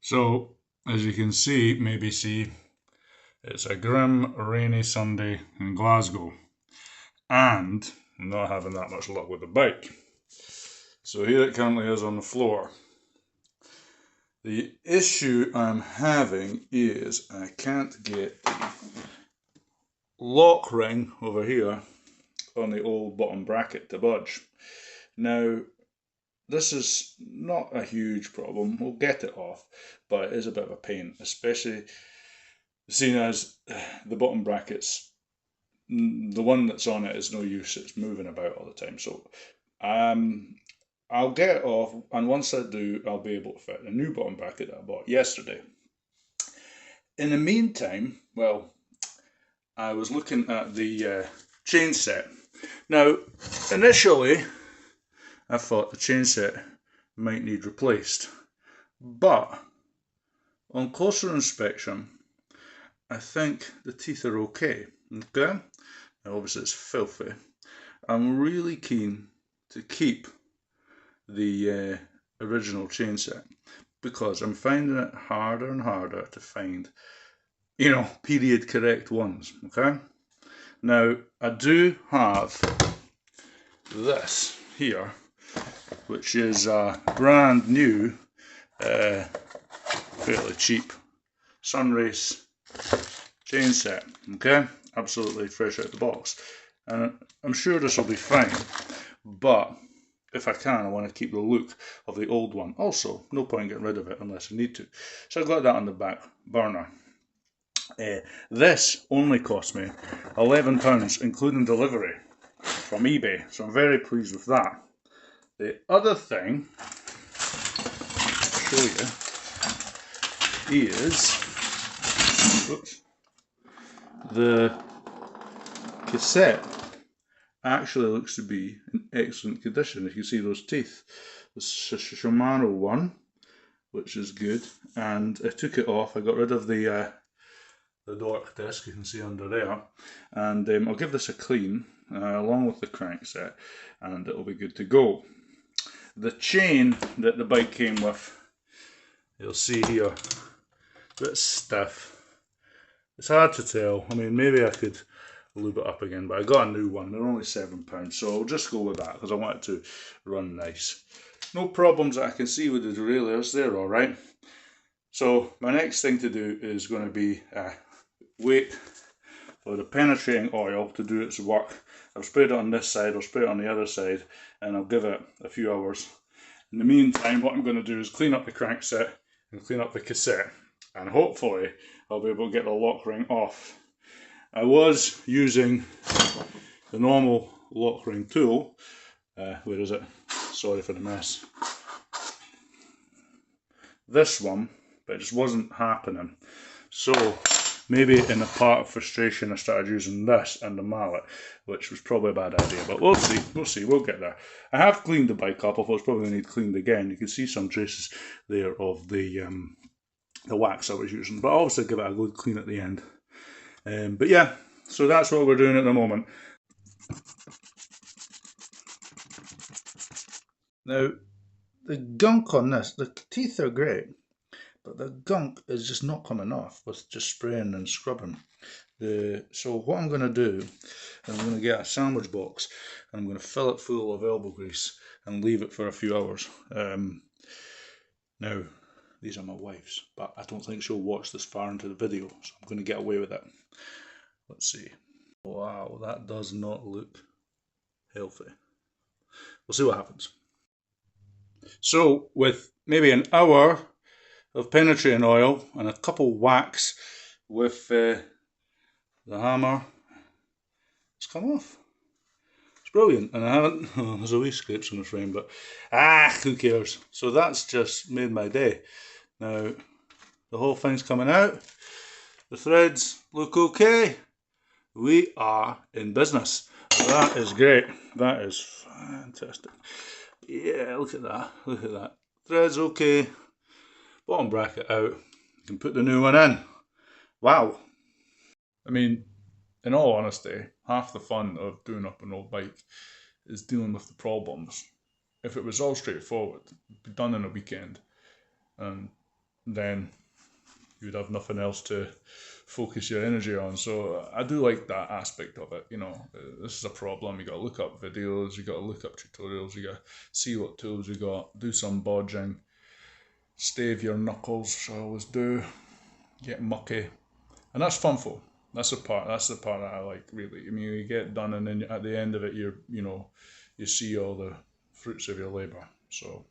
So, as you can see, maybe see, it's a grim, rainy Sunday in Glasgow, and I'm not having that much luck with the bike. So here it currently is on the floor. The issue I'm having is I can't get the lock ring over here on the old bottom bracket to budge. Now, this is not a huge problem, we'll get it off, but it is a bit of a pain, especially seeing as the bottom brackets, the one that's on it is no use, it's moving about all the time. So I'll get it off, and once I do, I'll be able to fit a new bottom bracket that I bought yesterday. In the meantime, well, I was looking at the chain set. Now, initially, I thought the chain set might need replaced, but on closer inspection, I think the teeth are okay. Okay? Now, obviously, it's filthy. I'm really keen to keep the original chain set because I'm finding it harder and harder to find, period correct ones. Okay? Now, I do have this here, which is a brand new, fairly cheap Sunrace chain set. Okay, absolutely fresh out the box, and I'm sure this will be fine, but if I can, I want to keep the look of the old one. Also, no point getting rid of it unless I need to, so I've got that on the back burner. This only cost me £11 including delivery from eBay, so I'm very pleased with that. The other thing I'll show you is the cassette actually looks to be in excellent condition. If you see those teeth, the Shimano one, which is good, and I took it off. I got rid of the dork disc you can see under there, and I'll give this a clean along with the crankset, and it'll be good to go. The chain that the bike came with, you'll see here, a bit stiff. It's hard to tell. I mean, maybe I could lube it up again, but I got a new one. They're only £7, so I'll just go with that because I want it to run nice. No problems that I can see with the derailleurs, they're alright. So my next thing to do is going to be wait for the penetrating oil to do its work. I've sprayed it on this side, I'll spray it on the other side, and I'll give it a few hours. In the meantime, what I'm going to do is clean up the crankset and clean up the cassette, and hopefully I'll be able to get the lock ring off. I was using the normal lock ring tool. Where is it? Sorry for the mess. This one, but it just wasn't happening. So maybe in a part of frustration I started using this and the mallet, which was probably a bad idea, but we'll see, we'll get there. I have cleaned the bike up, although it's probably going to need cleaned again. You can see some traces there of the wax I was using, but I'll also give it a good clean at the end. But yeah, so that's what we're doing at the moment. Now, the gunk on this, the teeth are great, but the gunk is just not coming off with just spraying and scrubbing. So what I'm going to do, I'm going to get a sandwich box and I'm going to fill it full of elbow grease and leave it for a few hours. Now, these are my wife's, but I don't think she'll watch this far into the video, so I'm going to get away with it. Let's see. Wow, that does not look healthy. We'll see what happens. So, with maybe an hour of penetrating oil and a couple whacks with the hammer, it's come off. It's brilliant, and I haven't, there's a wee scrapes on the frame, but who cares? So that's just made my day. Now, the whole thing's coming out, the threads look okay, we are in business. That is great, that is fantastic. Yeah, look at that, threads okay, bottom bracket out, you can put the new one in. Wow. I mean, in all honesty, half the fun of doing up an old bike is dealing with the problems. If it was all straightforward, it'd be done in a weekend. And then you'd have nothing else to focus your energy on. So I do like that aspect of it. You know, this is a problem. You got to look up videos, you got to look up tutorials, you got to see what tools you got, do some bodging, stave your knuckles, which I always do, get mucky, and that's fun for. That's the part. That's the part that I like, really. I mean, you get done, and then at the end of it, you see all the fruits of your labour. So